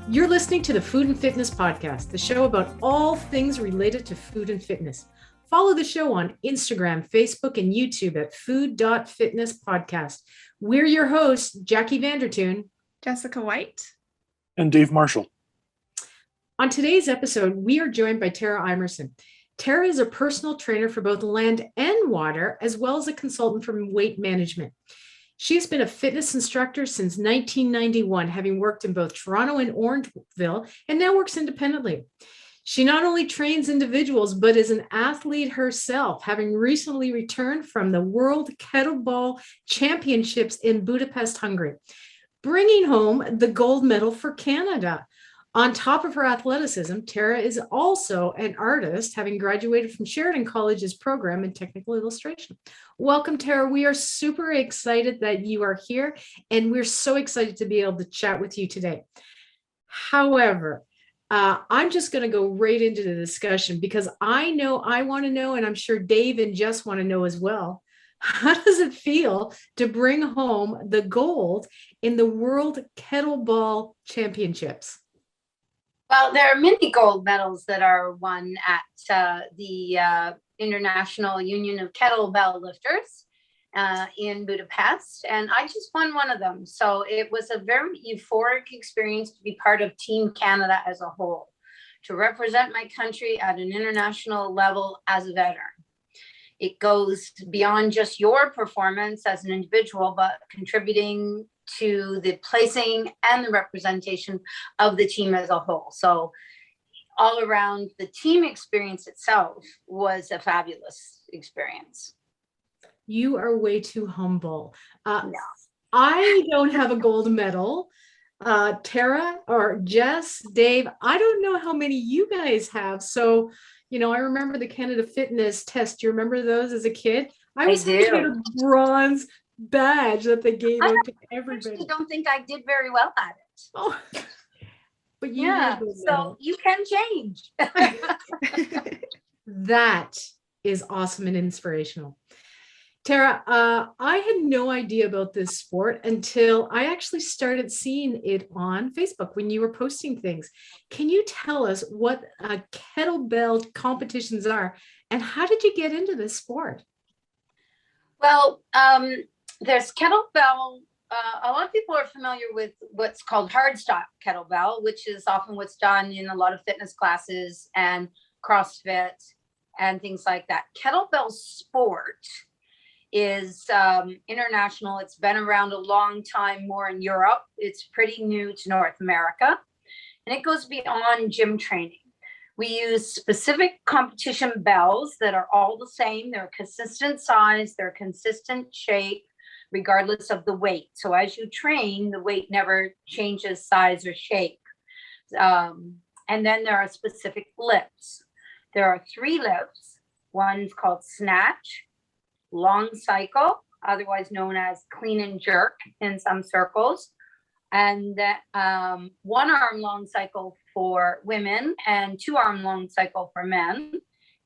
You're listening to the Food and Fitness Podcast, the show about all things related to food and fitness. Follow the show on Instagram, Facebook, and YouTube at food.fitnesspodcast. We're your hosts, Jackie Vandertoon, Jessica White, and Dave Marshall. On today's episode, we are joined by Tara Imerson. Tara is a personal trainer for both land and water, as well as a consultant for weight management. She has been a fitness instructor since 1991, having worked in both Toronto and Orangeville, and now works independently. She not only trains individuals, but is an athlete herself, having recently returned from the World Kettlebell Championships in Budapest, Hungary, bringing home the gold medal for Canada. On top of her athleticism, Tara is also an artist, having graduated from Sheridan College's program in technical illustration. Welcome, Tara. We are super excited that you are here, and we're so excited to be able to chat with you today. However, I'm just going to go right into the discussion because I know I want to know, and I'm sure Dave and Jess want to know as well. How does it feel to bring home the gold in the World Kettlebell Championships? Well, there are many gold medals that are won at the International Union of Kettlebell Lifters in Budapest, and I just won one of them. So it was a very euphoric experience to be part of Team Canada as a whole, to represent my country at an international level as a veteran. It goes beyond just your performance as an individual, but contributing to the placing and the representation of the team as a whole. So all around, the team experience itself was a fabulous experience. You are way too humble. No. I don't have a gold medal. Tara or Jess, Dave, I don't know how many you guys have. So, I remember the Canada Fitness test. Do you remember those as a kid? I was able to get a bronze badge that they gave out to everybody. I don't think I did very well at it. Oh, but so you can change. That is awesome and inspirational. Tara, I had no idea about this sport until I actually started seeing it on Facebook when you were posting things. Can you tell us what kettlebell competitions are and how did you get into this sport? Well, there's kettlebell. A lot of people are familiar with what's called hardstyle kettlebell, which is often what's done in a lot of fitness classes and CrossFit and things like that. Kettlebell sport is international. It's been around a long time, more in Europe. It's pretty new to North America, and it goes beyond gym training. We use specific competition bells that are all the same. They're consistent size, they're consistent shape, regardless of the weight. So as you train, the weight never changes size or shape. And then there are specific lifts. There are 3 lifts. One's called snatch, long cycle, otherwise known as clean and jerk in some circles, and one arm long cycle for women and 2 arm long cycle for men.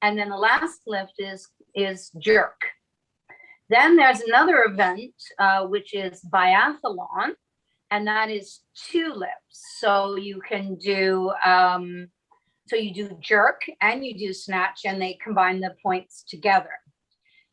And then the last lift is jerk. Then there's another event, which is biathlon, and that is 2 lifts. So you can do, you do jerk and you do snatch, and they combine the points together.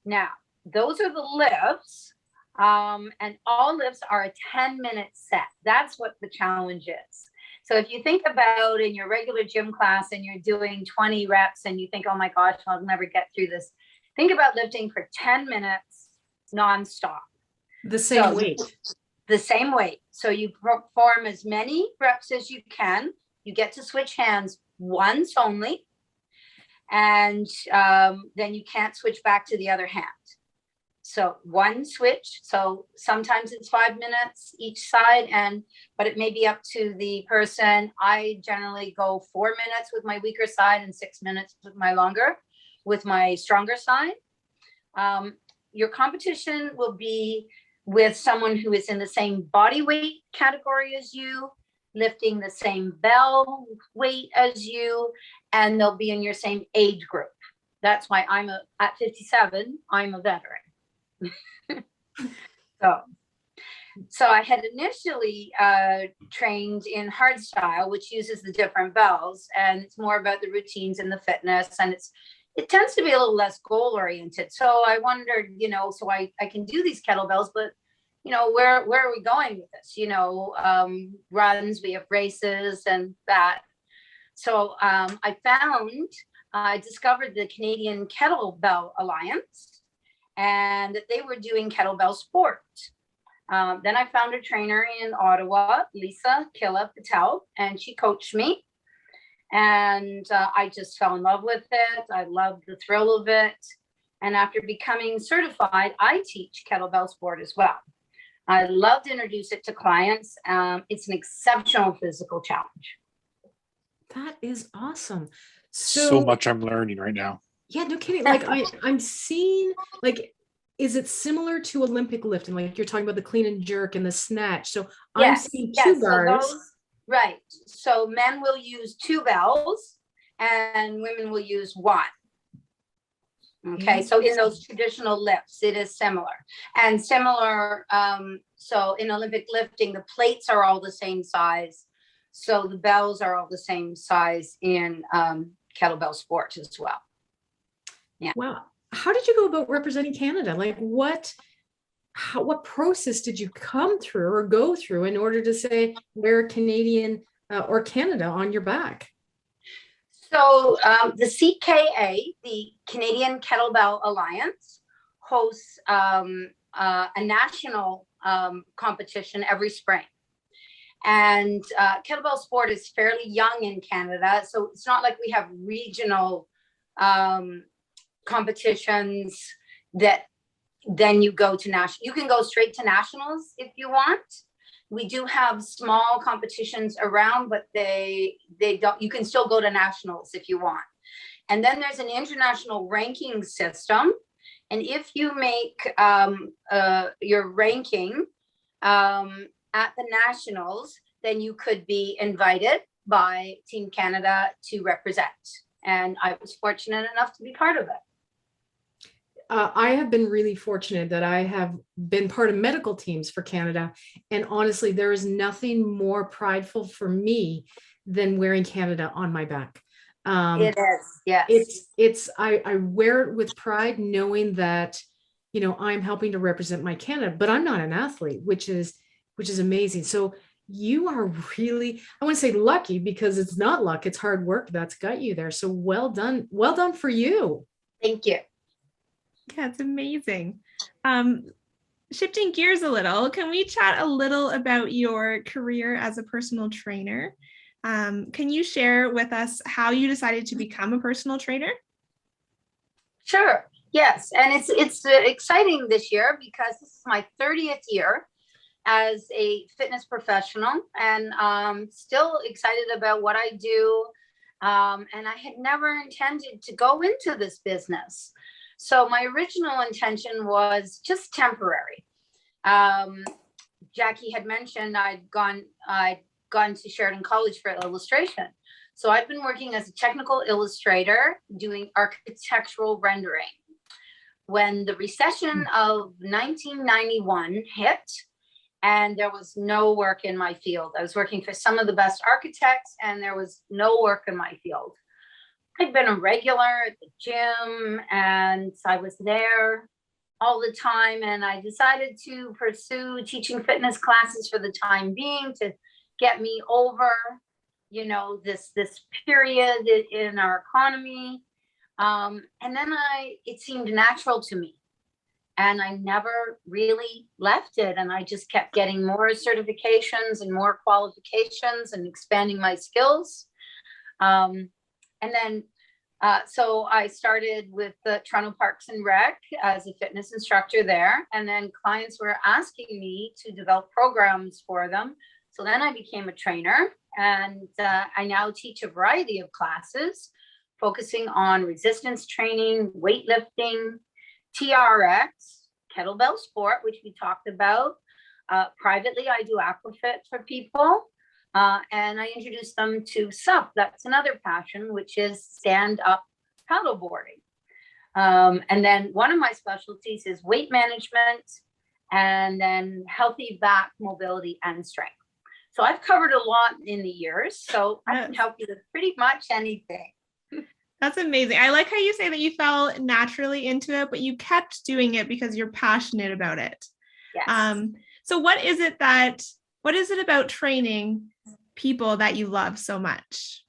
Now, those are the lifts, and all lifts are a 10-minute set. That's what the challenge is. So if you think about in your regular gym class and you're doing 20 reps and you think, oh my gosh, I'll never get through this. Think about lifting for 10 minutes nonstop. The same weight. The same weight. So you perform as many reps as you can. You get to switch hands once only. And then you can't switch back to the other hand. So one switch. So sometimes it's 5 minutes each side, but it may be up to the person. I generally go 4 minutes with my weaker side and 6 minutes with my stronger side. Your competition will be with someone who is in the same body weight category as you, lifting the same bell weight as you, and they'll be in your same age group. that's why at 57, I'm a veteran. So I had initially trained in hardstyle, which uses the different bells, and it's more about the routines and the fitness, and it tends to be a little less goal oriented. So I wondered, so I can do these kettlebells, but where are we going with this? Runs, we have races and that. So I discovered the Canadian Kettlebell Alliance, and that they were doing kettlebell sport. Then I found a trainer in Ottawa, Lisa Killa Patel, and she coached me. And I just fell in love with it. I loved the thrill of it. And after becoming certified, I teach kettlebell sport as well. I love to introduce it to clients. It's an exceptional physical challenge. That is awesome. So much I'm learning right now. Yeah, no kidding. Like I'm seeing, like, is it similar to Olympic lifting? Like you're talking about the clean and jerk and the snatch. So yes, I'm seeing two bars. So right. So men will use 2 bells and women will use 1. Okay. So in those traditional lifts, it is similar. And similar, so in Olympic lifting, the plates are all the same size. So the bells are all the same size in kettlebell sport as well. Yeah. Wow. How did you go about representing Canada? Like what process did you come through or go through in order to say we're Canadian or Canada on your back? So the CKA, the Canadian Kettlebell Alliance, hosts a national competition every spring. And kettlebell sport is fairly young in Canada. So it's not like we have regional competitions that then you go to national. You can go straight to nationals if you want. We do have small competitions around, but they don't. You can still go to nationals if you want. And then there's an international ranking system. And if you make your ranking at the nationals, then you could be invited by Team Canada to represent. And I was fortunate enough to be part of it. I have been really fortunate that I have been part of medical teams for Canada. And honestly, there is nothing more prideful for me than wearing Canada on my back. It is, yes. I wear it with pride, knowing that, I'm helping to represent my Canada, but I'm not an athlete, which is amazing. So you are really, I want to say lucky, because it's not luck, it's hard work that's got you there. So well done for you. Thank you. Yeah, it's amazing. Shifting gears a little, can we chat a little about your career as a personal trainer? Can you share with us how you decided to become a personal trainer? Sure. Yes. And it's exciting this year because this is my 30th year as a fitness professional, and still excited about what I do. And I had never intended to go into this business. So my original intention was just temporary. Jackie had mentioned I'd gone to Sheridan College for illustration. So I've been working as a technical illustrator doing architectural rendering. When the recession of 1991 hit, and there was no work in my field. I was working for some of the best architects, and there was no work in my field. I'd been a regular at the gym, and I was there all the time. And I decided to pursue teaching fitness classes for the time being to get me over, this period in our economy. And then it seemed natural to me. And I never really left it. And I just kept getting more certifications and more qualifications and expanding my skills. And then, so I started with the Toronto Parks and Rec as a fitness instructor there. And then clients were asking me to develop programs for them. So then I became a trainer, and I now teach a variety of classes focusing on resistance training, weightlifting, TRX, kettlebell sport, which we talked about. Privately, I do aquafit for people, and I introduce them to SUP. That's another passion, which is stand-up paddleboarding. And then one of my specialties is weight management, and then healthy back mobility and strength. So I've covered a lot in the years, so I can help you with pretty much anything. That's amazing. I like how you say that you fell naturally into it, but you kept doing it because you're passionate about it. Yes. So what is it about training people that you love so much?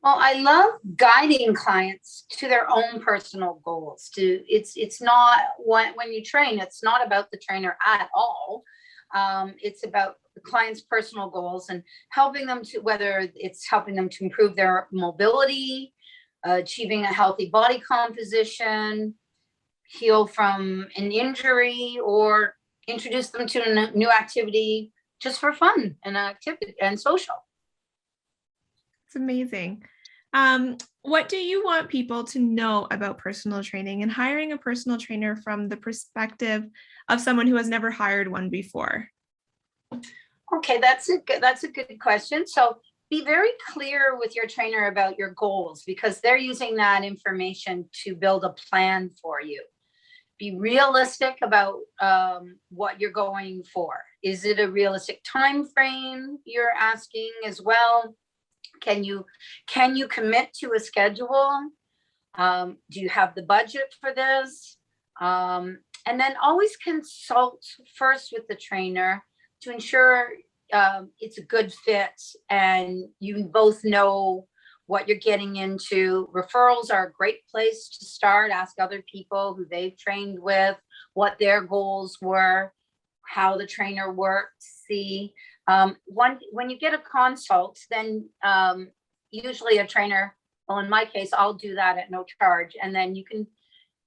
Well, I love guiding clients to their own personal goals. It's not when you train, it's not about the trainer at all. It's about the client's personal goals and helping them to, whether it's helping them to improve their mobility, achieving a healthy body composition, heal from an injury, or introduce them to a new activity just for fun and activity and social. It's amazing. What do you want people to know about personal training and hiring a personal trainer from the perspective of someone who has never hired one before? Okay, that's a good question. So be very clear with your trainer about your goals, because they're using that information to build a plan for you. Be realistic about what you're going for. Is it a realistic time frame you're asking as well? Can you commit to a schedule? Do you have the budget for this? And then always consult first with the trainer to ensure it's a good fit and you both know what you're getting into. Referrals are a great place to start. Ask other people who they've trained with, what their goals were, how the trainer worked. See, when you get a consult, then usually a trainer, well, in my case, I'll do that at no charge. And then you can,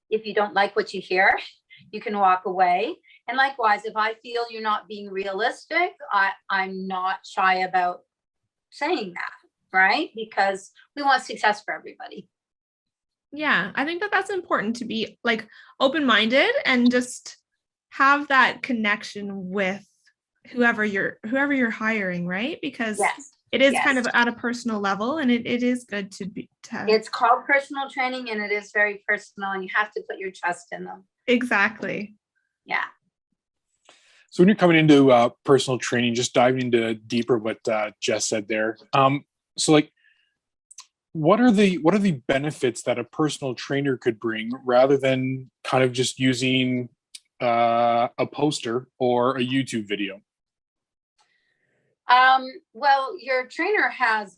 if you don't like what you hear, you can walk away. And likewise, if I feel you're not being realistic, I'm not shy about saying that, right? Because we want success for everybody. Yeah, I think that that's important, to be like open-minded and just have that connection with whoever you're hiring, right? Because yes, it is kind of at a personal level, and it is good to be. It's called personal training, and it is very personal, and you have to put your trust in them. Exactly. Yeah. So when you're coming into personal training, just diving into deeper what Jess said there. So like, what are the benefits that a personal trainer could bring rather than kind of just using a poster or a YouTube video? Well, your trainer has,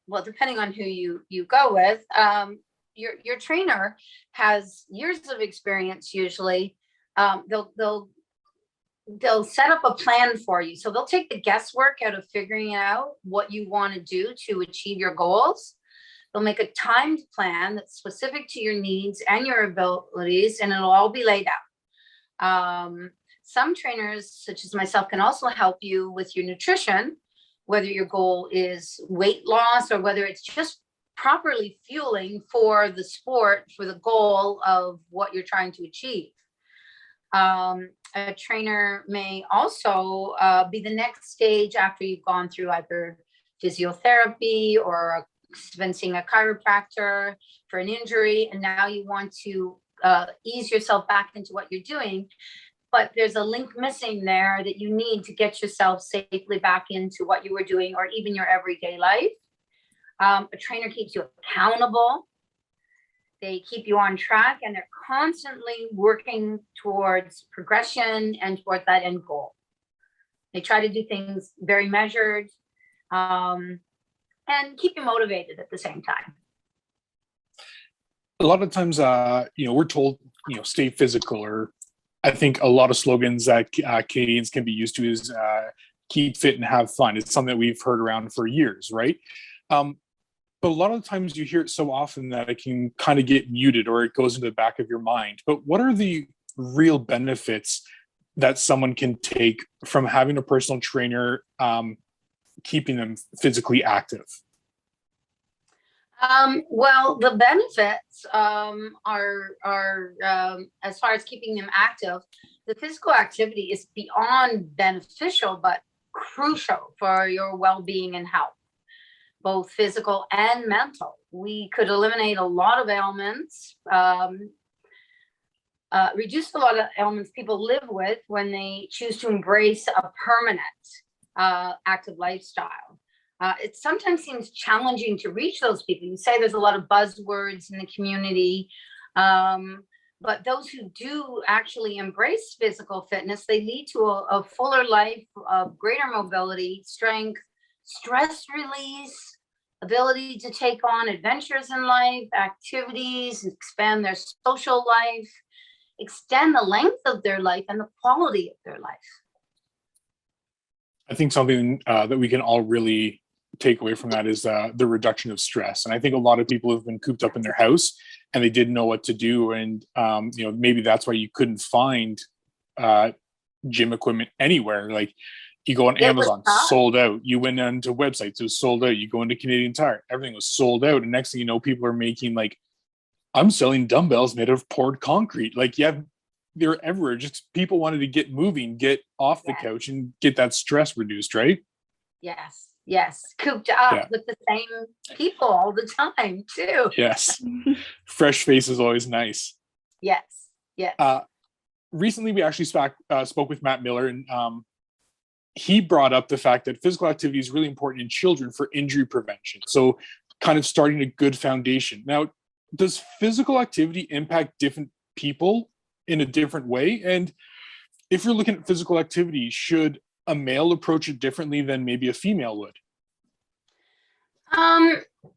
well, depending on who you go with, your trainer has years of experience. Usually, they'll set up a plan for you. So they'll take the guesswork out of figuring out what you want to do to achieve your goals. They'll make a timed plan that's specific to your needs and your abilities, and it'll all be laid out. Some trainers, such as myself, can also help you with your nutrition, whether your goal is weight loss or whether it's just properly fueling for the sport, for the goal of what you're trying to achieve. A trainer may also be the next stage after you've gone through either physiotherapy or been seeing a chiropractor for an injury, and now you want to ease yourself back into what you're doing, but there's a link missing there that you need to get yourself safely back into what you were doing or even your everyday life. A trainer keeps you accountable. They keep you on track, and they're constantly working towards progression and towards that end goal. They try to do things very measured and keep you motivated at the same time. A lot of times, we're told, stay physical, or I think a lot of slogans that Canadians can be used to is keep fit and have fun. It's something that we've heard around for years, right? But a lot of times you hear it so often that it can kind of get muted or it goes into the back of your mind. But what are the real benefits that someone can take from having a personal trainer, keeping them physically active? Well, the benefits are as far as keeping them active, the physical activity is beyond beneficial, but crucial for your well-being and health, both physical and mental. we could eliminate a lot of ailments, reduce a lot of ailments people live with when they choose to embrace a permanent active lifestyle. It sometimes seems challenging to reach those people. You say there's a lot of buzzwords in the community, but those who do actually embrace physical fitness, they lead to a fuller life of greater mobility, strength, stress release, ability to take on adventures in life, activities, expand their social life, extend the length of their life and the quality of their life. I think something that we can all really take away from that is the reduction of stress. And I think a lot of people have been cooped up in their house and they didn't know what to do. And, maybe that's why you couldn't find gym equipment anywhere. Like you go on Amazon, sold out. You went onto websites, it was sold out. You go into Canadian Tire, everything was sold out. And next thing you know, people are making like, I'm selling dumbbells made of poured concrete. Like, yeah, they're everywhere. Just people wanted to get moving, get off the couch and get that stress reduced, right? Yes. Cooped up with the same people all the time too. Yes. Fresh face is always nice. Yes. Recently, we actually spoke with Matt Miller, and he brought up the fact that physical activity is really important in children for injury prevention. So kind of starting a good foundation. Now, does physical activity impact different people in a different way? And if you're looking at physical activity, should a male approach it differently than maybe a female would?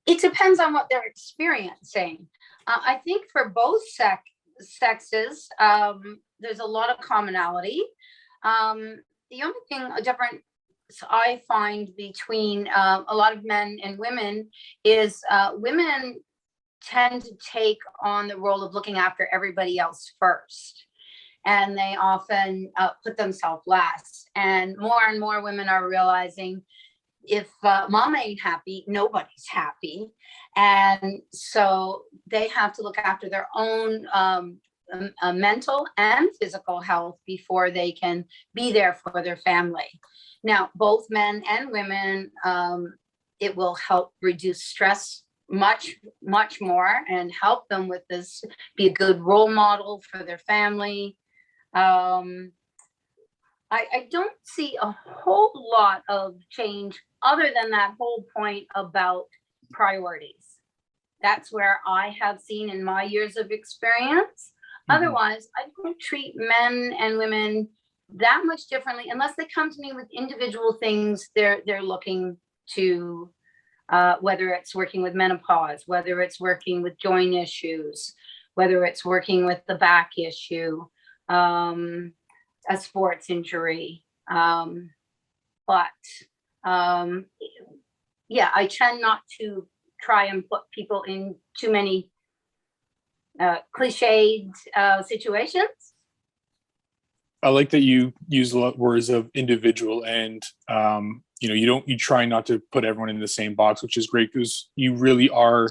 It depends on what they're experiencing. I think for both sexes, there's a lot of commonality. The only thing different I find between a lot of men and women is women tend to take on the role of looking after everybody else first. And they often put themselves last. And more women are realizing if mom ain't happy, nobody's happy. And so they have to look after their own mental and physical health before they can be there for their family. Now, both men and women, it will help reduce stress much more and help them with this, be a good role model for their family. I don't see a whole lot of change other than that whole point about priorities. That's where I have seen in my years of experience. Otherwise, I don't treat men and women that much differently unless they come to me with individual things they're looking to, whether it's working with menopause, whether it's working with joint issues, whether it's working with the back issue, a sports injury. I tend not to try and put people in too many cliched situations. I like that you use a lot of words of individual, and you try not to put everyone in the same box, which is great because you really are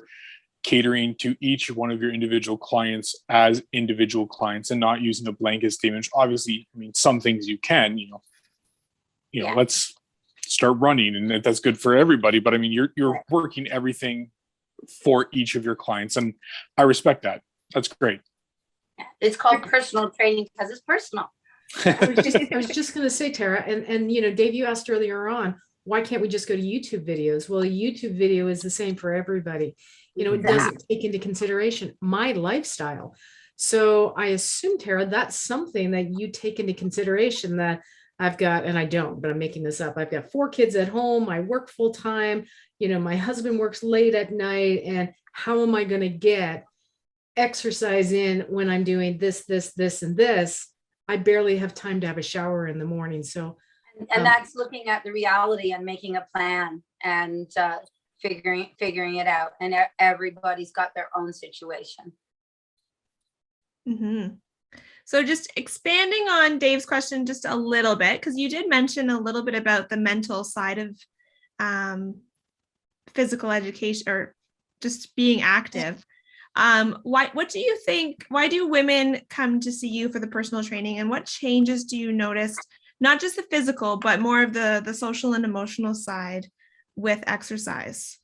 catering to each one of your individual clients as individual clients and not using a blanket statement. Obviously, I mean, some things you can, let's start running, and that's good for everybody. But I mean, you're working everything for each of your clients, and I respect that. That's great. It's called personal training because it's personal. I was just going to say, Tara, and Dave, you asked earlier on, why can't we just go to YouTube videos? Well, a YouTube video is the same for everybody. It doesn't take into consideration my lifestyle. So I assume, Tara, that's something that you take into consideration, that I've got, and I don't, but I'm making this up. I've got 4 kids at home. I work full time. My husband works late at night. And how am I going to get exercise in when I'm doing this, and this? I barely have time to have a shower in the morning. So, and that's looking at the reality and making a plan and figuring it out. And everybody's got their own situation. Mm-hmm. So just expanding on Dave's question just a little bit, because you did mention a little bit about the mental side of physical education or just being active. What do you think, why do women come to see you for the personal training, and what changes do you notice, not just the physical, but more of the social and emotional side with exercise?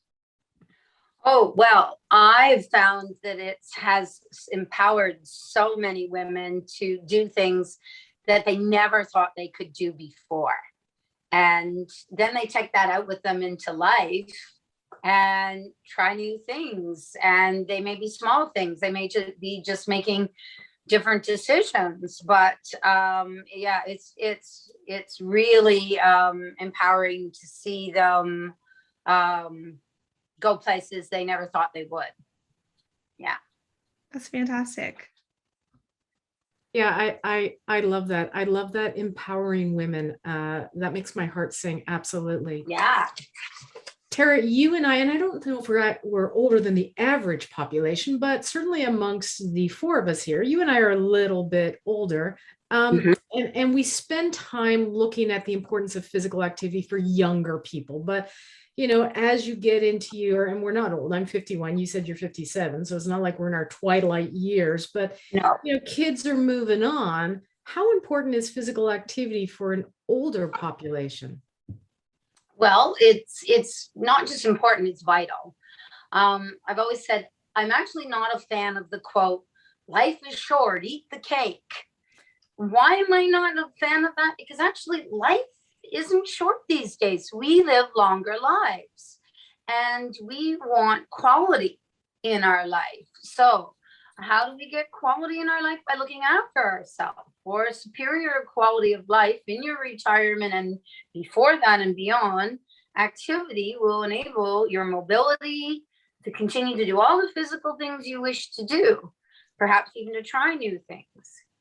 Oh, well, I've found that it has empowered so many women to do things that they never thought they could do before. And then they take that out with them into life and try new things. And they may be small things. They may just be just making different decisions. But yeah, it's really empowering to see them go places they never thought they would. Yeah. That's fantastic. Yeah, I love that. I love that empowering women. That makes my heart sing. Absolutely. Yeah. Tara, you and I don't know if we're older than the average population, but certainly amongst the four of us here, you and I are a little bit older. And we spend time looking at the importance of physical activity for younger people. But, you know, as you get into and we're not old, I'm 51, you said you're 57. So it's not like we're in our twilight years, but, No. you know, kids are moving on. How important is physical activity for an older population? Well, it's not just important, it's vital. I've always said I'm actually not a fan of the quote, life is short, eat the cake. Why am I not a fan of that? Because actually life isn't short these days. We live longer lives and we want quality in our life. So how do we get quality in our life? By looking after ourselves for a superior quality of life in your retirement and before that and beyond. Activity will enable your mobility to continue to do all the physical things you wish to do, perhaps even to try new things.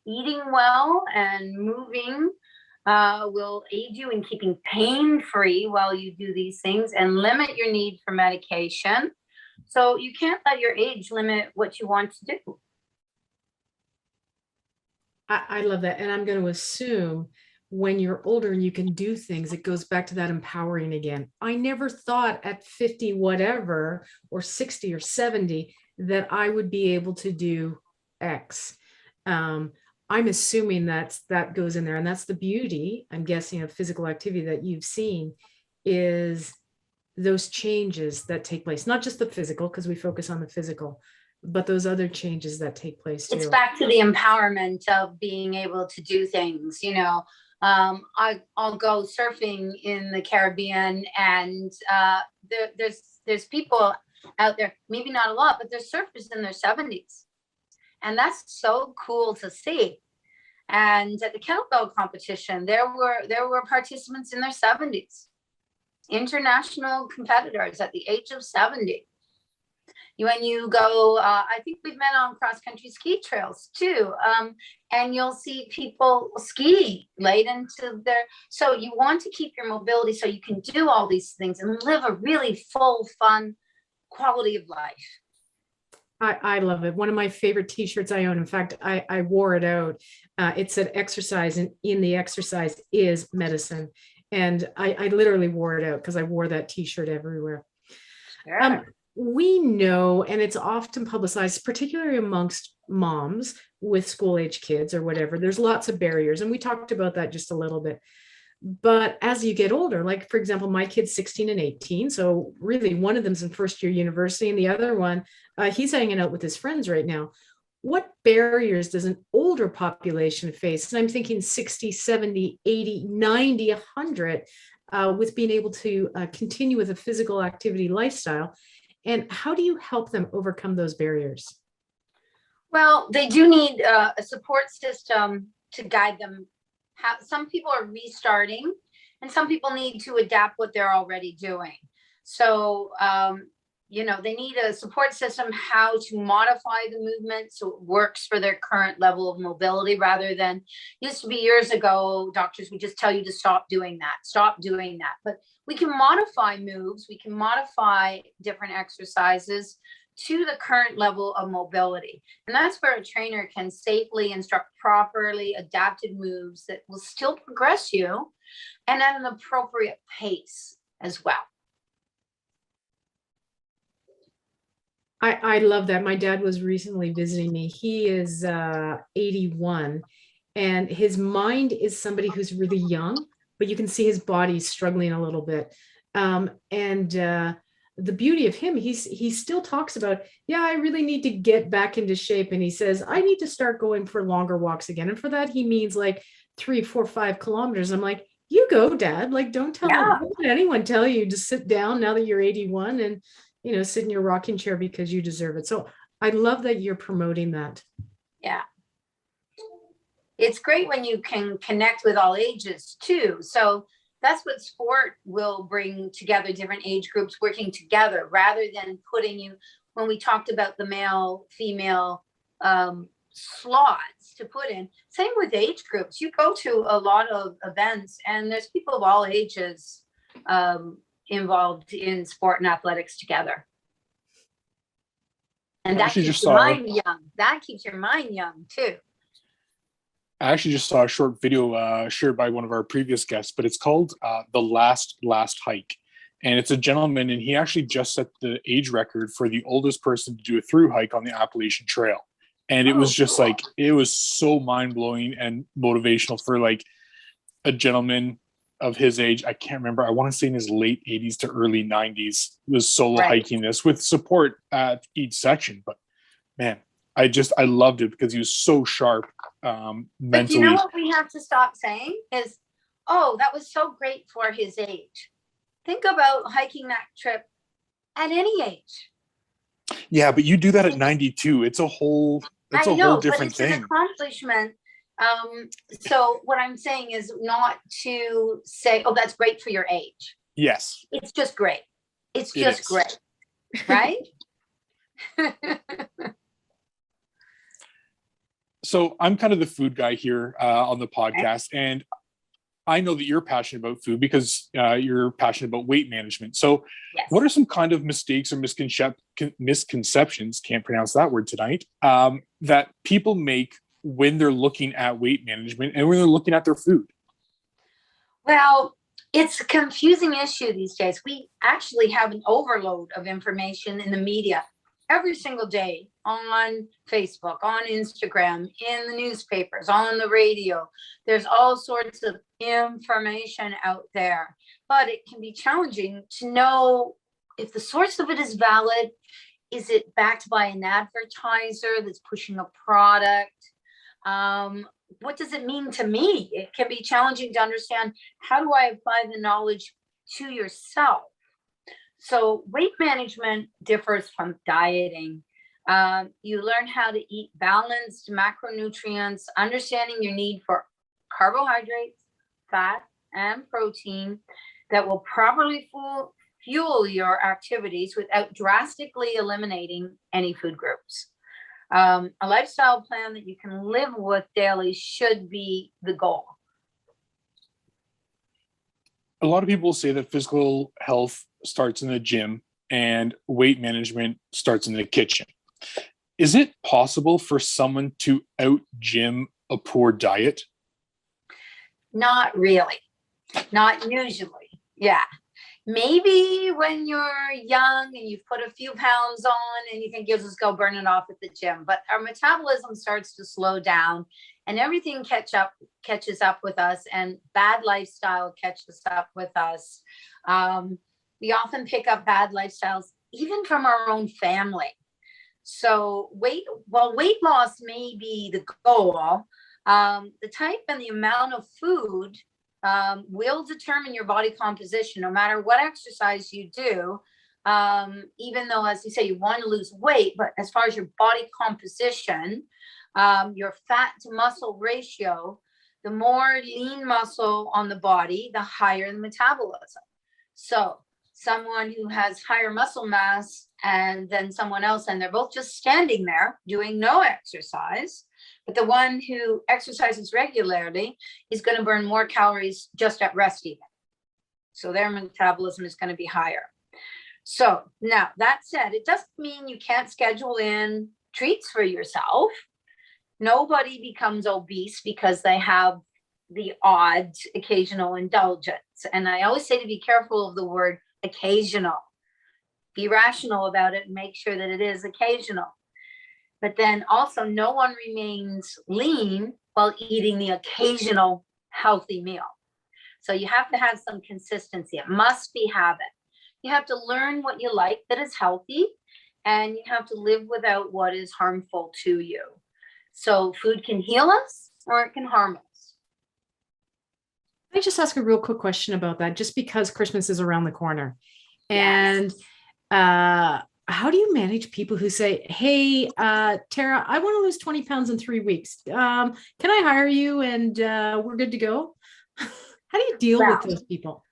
Eating well and moving will aid you in keeping pain-free while you do these things and limit your need for medication. So you can't let your age limit what you want to do. I love that. And I'm going to assume when you're older and you can do things, it goes back to that empowering again. I never thought at 50, whatever, or 60 or 70, that I would be able to do X. I'm assuming that goes in there. And that's the beauty, I'm guessing, of physical activity that you've seen, is those changes that take place, not just the physical, because we focus on the physical, but those other changes that take place too. It's back to the empowerment of being able to do things. You know, I'll go surfing in the Caribbean, and there's people out there, maybe not a lot, but there's surfers in their 70s, and that's so cool to see. And at the kettlebell competition, there were participants in their 70s, international competitors at the age of 70. When you go, I think we've met on cross-country ski trails too, and you'll see people ski late into so you want to keep your mobility so you can do all these things and live a really full, fun quality of life. I love it. One of my favorite t-shirts I own. In fact, I wore it out. It said exercise, and in the exercise is medicine. And I literally wore it out because I wore that t-shirt everywhere. Yeah. We know, and it's often publicized, particularly amongst moms with school age kids or whatever, there's lots of barriers. And we talked about that just a little bit. But as you get older, like, for example, my kid's 16 and 18. So really one of them's in first year university and the other one, he's hanging out with his friends right now. What barriers does an older population face? And I'm thinking 60, 70, 80, 90, 100 with being able to continue with a physical activity lifestyle. And how do you help them overcome those barriers? Well, they do need a support system to guide them. Some people are restarting, and some people need to adapt what they're already doing. So, they need a support system, how to modify the movement so it works for their current level of mobility, rather than used to be years ago, doctors would just tell you to stop doing that. But we can modify moves, we can modify different exercises to the current level of mobility. And that's where a trainer can safely instruct properly adapted moves that will still progress you and at an appropriate pace as well. I love that. My dad was recently visiting me. He is 81, and his mind is somebody who's really young, but you can see his body struggling a little bit. the beauty of him, he still talks about, yeah, I really need to get back into shape. And he says, I need to start going for longer walks again. And for that, he means like 3, 4, 5 kilometers. I'm like, you go, Dad. Like, don't let anyone tell you to sit down now that you're 81 and, sit in your rocking chair because you deserve it. So I love that you're promoting that. Yeah. It's great when you can connect with all ages too. So that's what sport will bring together, different age groups working together rather than putting you, when we talked about the male, female slots to put in, same with age groups. You go to a lot of events and there's people of all ages involved in sport and athletics together. And that keeps your mind young. That keeps your mind young too. I actually just saw a short video shared by one of our previous guests, but it's called The Last Hike. And it's a gentleman, and he actually just set the age record for the oldest person to do a through hike on the Appalachian Trail. And it was just cool. Like, it was so mind-blowing and motivational for like a gentleman of his age. I can't remember. I want to say in his late 80s to early 90s, was solo hiking this with support at each section. But man, I loved it because he was so sharp mentally. But you know what we have to stop saying is, oh, that was so great for his age. Think about hiking that trip at any age. Yeah, but you do that at 92. It's a whole different but it's thing. An accomplishment. So what I'm saying is not to say, oh, that's great for your age. Yes. It's just great. It's just great. Right? So I'm kind of the food guy here on the podcast, and I know that you're passionate about food because you're passionate about weight management. So what are some kind of mistakes or misconceptions, can't pronounce that word tonight, that people make when they're looking at weight management and when they're looking at their food? Well, it's a confusing issue these days. We actually have an overload of information in the media every single day, on Facebook, on Instagram, in the newspapers, on the radio. There's all sorts of information out there, but it can be challenging to know if the source of it is valid. Is it backed by an advertiser that's pushing a product? What does it mean to me? It can be challenging to understand, how do I apply the knowledge to yourself? So weight management differs from dieting. You learn how to eat balanced macronutrients, understanding your need for carbohydrates, fat, and protein that will properly fuel your activities without drastically eliminating any food groups. A lifestyle plan that you can live with daily should be the goal. A lot of people say that physical health starts in the gym and weight management starts in the kitchen. Is it possible for someone to out-gym a poor diet? Not really. Not usually. Yeah. Maybe when you're young and you've put a few pounds on and you think you'll just go burn it off at the gym. But our metabolism starts to slow down and everything catches up with us, and bad lifestyle catches up with us. We often pick up bad lifestyles even from our own family. So weight loss may be the goal, the type and the amount of food will determine your body composition no matter what exercise you do. Even though, as you say, you want to lose weight, but as far as your body composition, your fat to muscle ratio, the more lean muscle on the body, the higher the metabolism. So someone who has higher muscle mass and then someone else, and they're both just standing there doing no exercise, but the one who exercises regularly is going to burn more calories just at rest even. So their metabolism is going to be higher. So now, that said, it doesn't mean you can't schedule in treats for yourself. Nobody becomes obese because they have the odd occasional indulgence. And I always say to be careful of the word occasional. Be rational about it and make sure that it is occasional. But then also, no one remains lean while eating the occasional healthy meal. So you have to have some consistency. It must be habit. You have to learn what you like that is healthy, and you have to live without what is harmful to you. So food can heal us or it can harm us. Can I just ask a real quick question about that? Just because Christmas is around the corner. Yes. And how do you manage people who say, hey, Tara, I want to lose 20 pounds in 3 weeks. Can I hire you and we're good to go? How do you deal with Well, those people?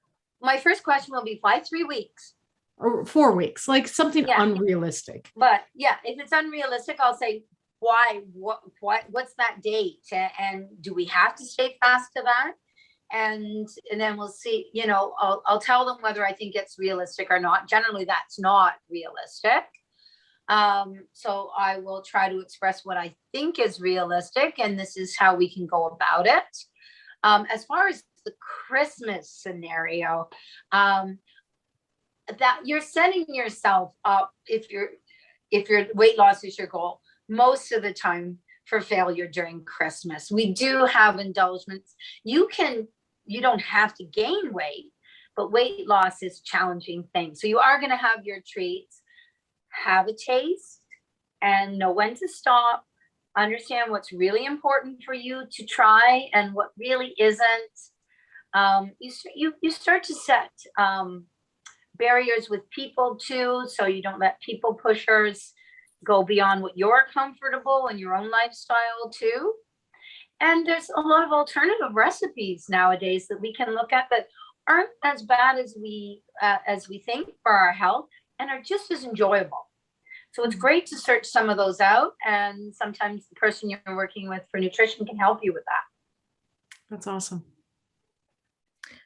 my first question will be, why 3 weeks? Or 4 weeks, like something Yeah. unrealistic. But yeah, if it's unrealistic, I'll say, why? What's that date? And do we have to stay fast to that? And then we'll see, I'll tell them whether I think it's realistic or not. Generally, that's not realistic. So I will try to express what I think is realistic, and this is how we can go about it. As far as the Christmas scenario, that you're setting yourself up, if your weight loss is your goal, most of the time for failure during Christmas. We do have indulgements. You don't have to gain weight, but weight loss is a challenging thing. So you are going to have your treats, have a taste, and know when to stop. Understand what's really important for you to try and what really isn't. You start to set barriers with people too, so you don't let people pushers go beyond what you're comfortable in your own lifestyle too. And there's a lot of alternative recipes nowadays that we can look at that aren't as bad as we think for our health, and are just as enjoyable. So it's great to search some of those out, and sometimes the person you're working with for nutrition can help you with that. That's awesome.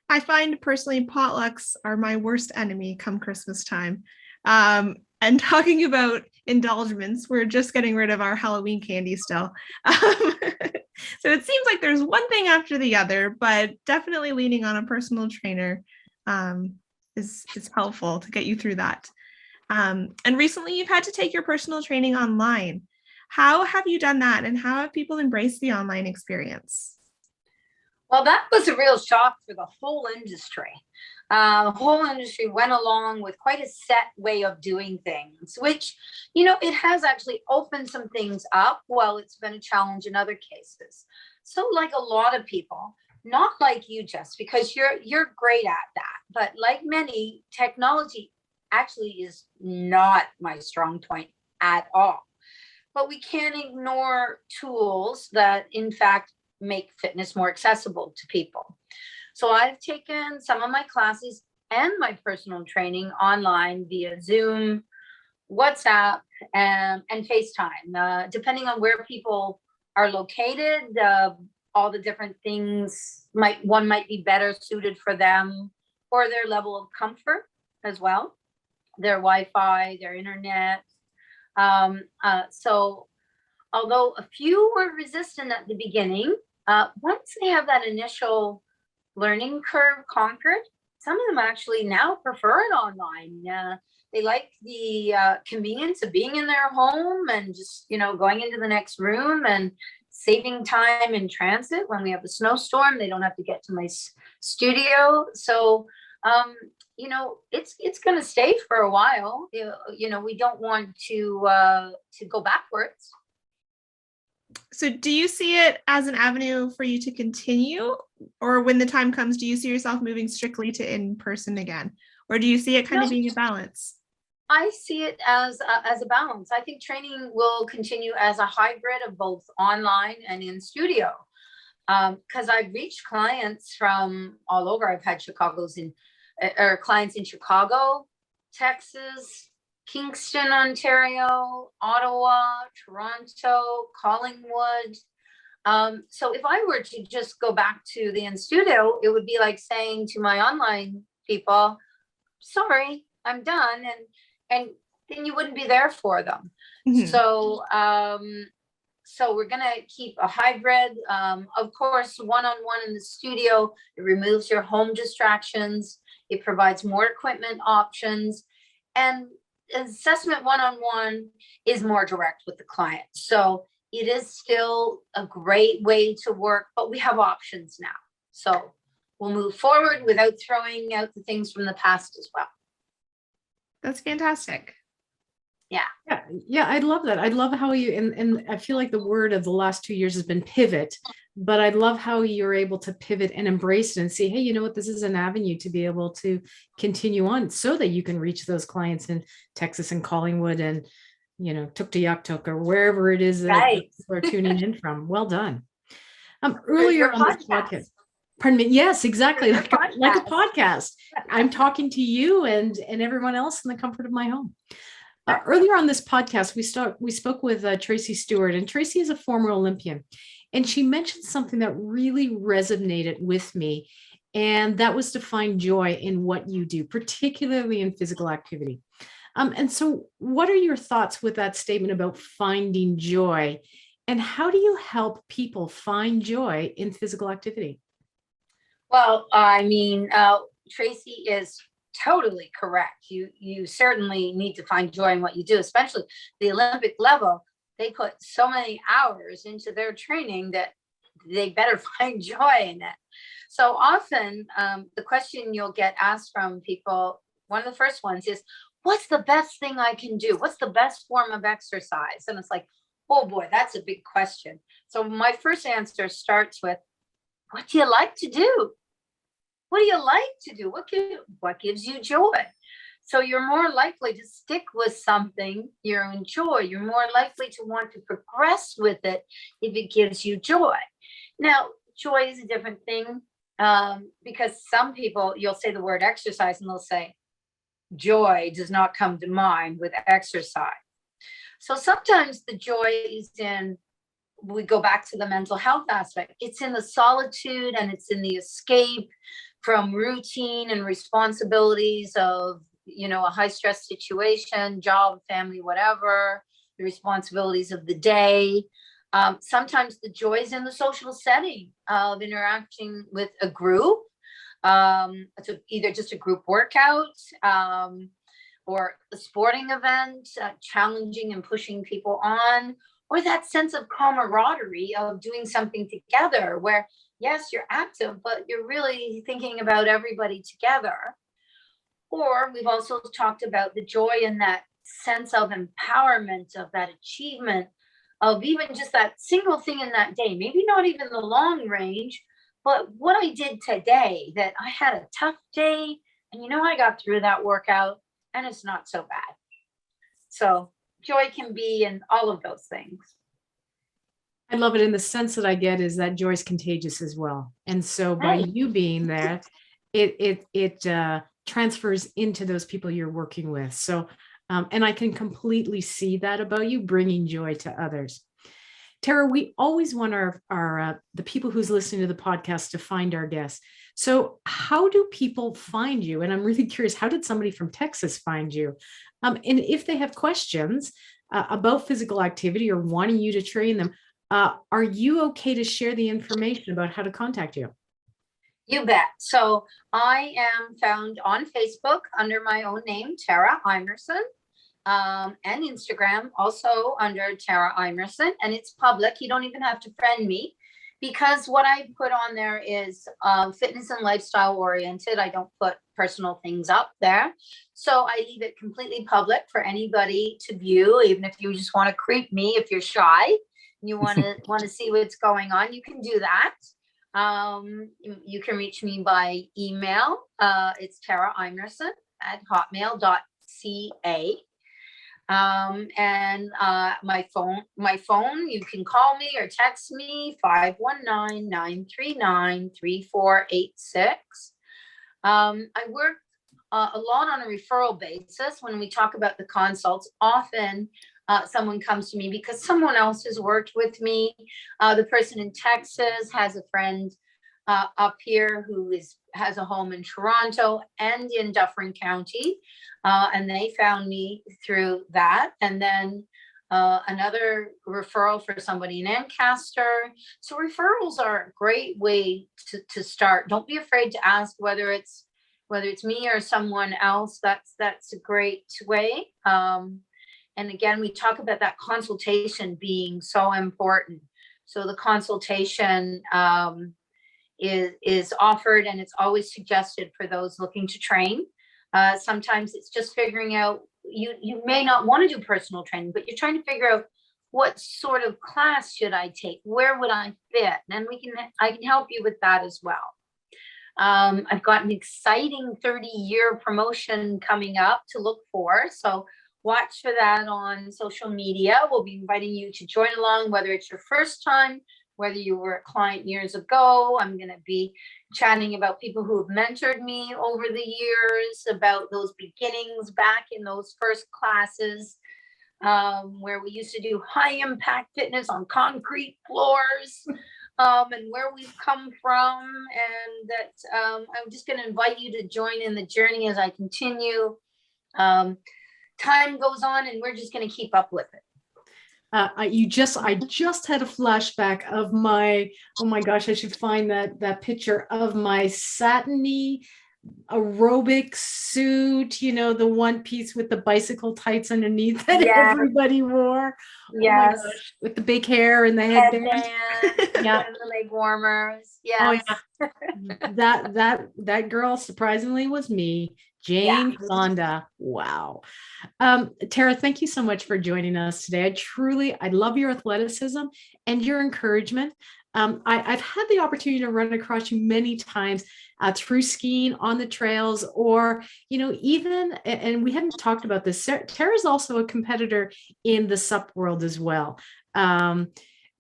I find personally potlucks are my worst enemy come Christmas time. And talking about indulgements, we're just getting rid of our Halloween candy still. So it seems like there's one thing after the other, but definitely leaning on a personal trainer is helpful to get you through that. And recently you've had to take your personal training online. How have you done that, and how have people embraced the online experience? Well, that was a real shock for the whole industry. The whole industry went along with quite a set way of doing things, which, it has actually opened some things up. Well, it's been a challenge in other cases. So like a lot of people, not like you, Jess, because you're great at that, but like many, technology actually is not my strong point at all. But we can't ignore tools that, in fact, make fitness more accessible to people. So I've taken some of my classes and my personal training online via Zoom, WhatsApp, and FaceTime. Depending on where people are located, all the different things one might be better suited for them, or their level of comfort as well, their Wi-Fi, their internet. So although a few were resistant at the beginning, once they have that initial learning curve conquered, some of them actually now prefer it online. They like the convenience of being in their home and just, going into the next room and saving time in transit. When we have a snowstorm, they don't have to get to my studio. So, it's going to stay for a while. We don't want to go backwards. So do you see it as an avenue for you to continue, or when the time comes, do you see yourself moving strictly to in-person again, or do you see it kind of being a balance? I see it as a balance. I think training will continue as a hybrid of both online and in studio, because I've reached clients from all over. I've had clients in Chicago, Texas, Kingston, Ontario, Ottawa, Toronto, Collingwood. So if I were to just go back to the in-studio, it would be like saying to my online people, sorry, I'm done. And then you wouldn't be there for them. Mm-hmm. So we're going to keep a hybrid. Of course, one-on-one in the studio, it removes your home distractions. It provides more equipment options. And assessment one-on-one is more direct with the client. So it is still a great way to work, but we have options now. So we'll move forward without throwing out the things from the past as well. That's fantastic. Yeah, I love that. I love how you, and I feel like the word of the last 2 years has been pivot, but I love how you're able to pivot and embrace it and see, hey, you know what, this is an avenue to be able to continue on so that you can reach those clients in Texas and Collingwood and, Tuktoyaktuk or wherever it is that Right. people are tuning in from. Well done. Or Earlier your on this podcast. podcast, pardon me. Yes, exactly. Your Like a podcast. podcast. I'm talking to you and everyone else in the comfort of my home. Earlier on this podcast, we spoke with Tracy Stewart, and Tracy is a former Olympian, and she mentioned something that really resonated with me, and that was to find joy in what you do, particularly in physical activity. And so, what are your thoughts with that statement about finding joy, and how do you help people find joy in physical activity? Well, I mean, Tracy is totally correct. You certainly need to find joy in what you do, especially the Olympic level. They put so many hours into their training that they better find joy in it. So often, the question you'll get asked from people, one of the first ones is, what's the best thing I can do? What's the best form of exercise? And it's like, oh boy, that's a big question. So my first answer starts with, what do you like to do? What do you like to do? What gives you joy? So you're more likely to stick with something you enjoy. You're more likely to want to progress with it if it gives you joy. Now, joy is a different thing, because some people, you'll say the word exercise and they'll say, joy does not come to mind with exercise. So sometimes the joy is in, we go back to the mental health aspect. It's in the solitude and it's in the escape from routine and responsibilities of, a high stress situation, job, family, whatever, the responsibilities of the day. Sometimes the joy is in the social setting of interacting with a group. So either just a group workout, or a sporting event, challenging and pushing people on, or that sense of camaraderie of doing something together where, yes, you're active, but you're really thinking about everybody together. Or we've also talked about the joy in that sense of empowerment, of that achievement, of even just that single thing in that day, maybe not even the long range, but what I did today, that I had a tough day and I got through that workout and it's not so bad. So joy can be in all of those things. I love it. In the sense that I get is that joy is contagious as well. And so by you being there, it transfers into those people you're working with. So, and I can completely see that about you, bringing joy to others. Tara, we always want our the people who's listening to the podcast to find our guests. So how do people find you? And I'm really curious, how did somebody from Texas find you? And if they have questions about physical activity or wanting you to train them, are you okay to share the information about how to contact you? You bet. So I am found on Facebook under my own name, Tara Imerson, and Instagram also under Tara Imerson, and it's public. You don't even have to friend me, because what I put on there is fitness and lifestyle oriented. I don't put personal things up there. So I leave it completely public for anybody to view, even if you just want to creep me, if you're shy and you want to see what's going on, you can do that. You can reach me by email. It's Tara Imerson at hotmail.ca. And my phone, you can call me or text me, 519-939-3486. I work a lot on a referral basis. When we talk about the consults, often someone comes to me because someone else has worked with me. The person in Texas has a friend up here who has a home in Toronto and in Dufferin County, and they found me through that. And then another referral for somebody in Ancaster. So referrals are a great way to start. Don't be afraid to ask whether it's me or someone else. That's a great way. And again, we talk about that consultation being so important. So the consultation is offered, and it's always suggested for those looking to train. Sometimes it's just figuring out, you may not want to do personal training, but you're trying to figure out what sort of class should I take? Where would I fit? And I can help you with that as well. I've got an exciting 30-year promotion coming up to look for. So watch for that on social media. We'll be inviting you to join along, whether it's your first time, whether you were a client years ago. I'm going to be chatting about people who have mentored me over the years, about those beginnings back in those first classes, where we used to do high impact fitness on concrete floors, and where we've come from. And that I'm just going to invite you to join in the journey as I continue. Time goes on and we're just going to keep up with it. I just had a flashback of oh my gosh, I should find that picture of my satiny aerobic suit, the one piece with the bicycle tights underneath that everybody wore. Yes. Oh my gosh, with the big hair and the headband. Yeah. And the leg warmers. Yes. Oh, yeah. that girl surprisingly was me. Jane Fonda. Wow. Tara, thank you so much for joining us today. I love your athleticism and your encouragement. I've had the opportunity to run across you many times through skiing on the trails, or, even, and we hadn't talked about this, Tara's also a competitor in the SUP world as well.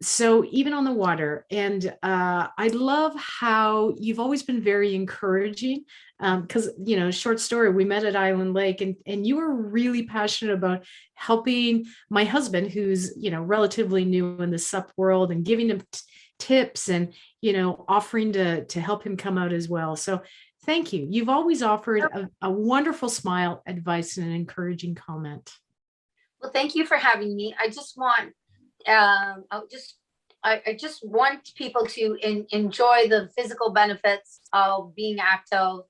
So even on the water, and I love how you've always been very encouraging, because, short story, we met at Island Lake, and you were really passionate about helping my husband, who's, relatively new in the SUP world, and giving him tips and, offering to help him come out as well. So thank you. You've always offered a wonderful smile, advice, and an encouraging comment. Well, thank you for having me. I just want I just want people to enjoy the physical benefits of being active.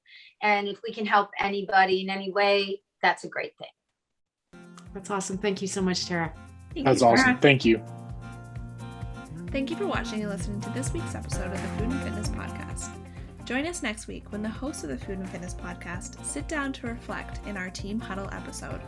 And if we can help anybody in any way, that's a great thing. That's awesome. Thank you so much, Tara. That's awesome. Thank you. Thank you for watching and listening to this week's episode of the Food and Fitness Podcast. Join us next week when the hosts of the Food and Fitness Podcast sit down to reflect in our Team Huddle episode.